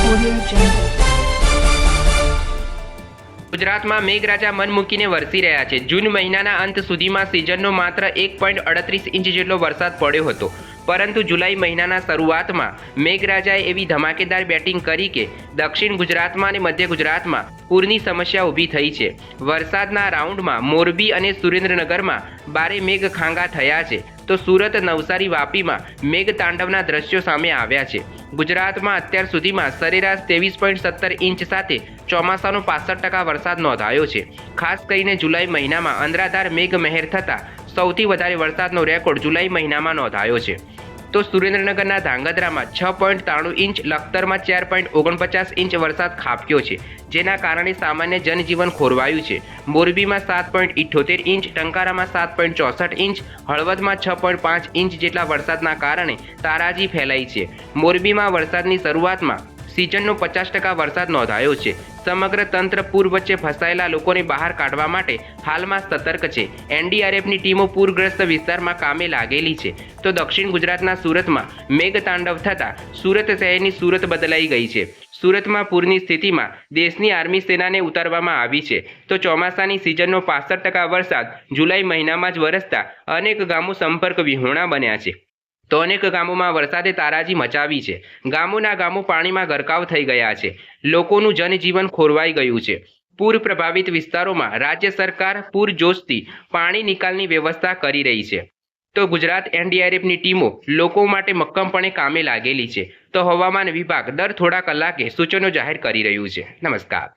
Audio Jungle. ગુજરાતમાં મેઘરાજા મન મૂકીને વરસી રહ્યા છે। જૂન મહિનાના અંત સુધીમાં સિઝનનો માત્ર 1.38 ઇંચ જેટલો વરસાદ પડ્યો હતો, પરંતુ જુલાઈ મહિનાના શરૂઆતમાં મેઘરાજાએ એવી ધમાકેદાર બેટિંગ કરી કે દક્ષિણ ગુજરાતમાં અને મધ્ય ગુજરાતમાં પૂરની સમસ્યા ઊભી થઈ છે। વરસાદના રાઉન્ડમાં મોરબી અને સુરેન્દ્રનગરમાં ભારે મેઘ ખાંગા થયા છે, તો સુરત, નવસારી, વાપીમાં મેઘ તાંડવના દ્રશ્યો સામે આવ્યા છે। ગુજરાતમાં અત્યાર સુધીમાં સરેરાશ 23.17 ઇંચ સાથે ચોમાસાનો 65% વરસાદ નોંધાયો છે। ખાસ કરીને જુલાઈ મહિનામાં અનરાધાર મેઘ મહેર થતાં સૌથી વધારે વરસાદનો રેકોર્ડ જુલાઈ મહિનામાં નોંધાયો છે। તો સુરેન્દ્રનગરના ધાંગધ્રામાં 6.93 ઇંચ, લખતરમાં 4.49 ઇંચ વરસાદ ખાબક્યો છે, જેના કારણે સામાન્ય જનજીવન ખોરવાયું છે। મોરબીમાં 7.78 ઇંચ, ટંકારામાં 7.64 ઇંચ, હળવદમાં 6.5 ઇંચ જેટલા વરસાદના કારણે તારાજી ફેલાઈ છે। મોરબીમાં વરસાદની શરૂઆતમાં સિઝનનો 50% વરસાદ નોંધાયો છે। સમગ્ર તંત્ર પૂર વચ્ચે ફસાયેલા લોકોને બહાર કાઢવા માટે હાલમાં સતર્ક છે। એનડીઆરએફની ટીમો પૂરગ્રસ્ત વિસ્તારમાં કામે લાગેલી છે। તો દક્ષિણ ગુજરાતના સુરતમાં મેઘ તાંડવ થતાં સુરત શહેરની સુરત બદલાઈ ગઈ છે। સુરતમાં પૂરની સ્થિતિમાં દેશની આર્મી સેનાને ઉતારવામાં આવી છે। તો ચોમાસાની સિઝનનો 65% વરસાદ જુલાઈ મહિનામાં જ વરસતા અનેક ગામો સંપર્ક વિહોણા બન્યા છે। તો અનેક ગામોમાં વરસાદે તારાજી મચાવી છે। ગામોના ગામો પાણીમાં ગરકાવ થઈ ગયા છે। લોકોનું જનજીવન ખોરવાઈ ગયું છે। પૂર પ્રભાવિત વિસ્તારોમાં રાજ્ય સરકાર પૂરજોશથી પાણી નિકાલની વ્યવસ્થા કરી રહી છે। તો ગુજરાત એનડીઆરએફની ટીમો લોકો માટે મક્કમપણે કામે લાગેલી છે। તો હવામાન વિભાગ દર થોડા કલાકે સૂચનો જાહેર કરી રહ્યું છે। નમસ્કાર।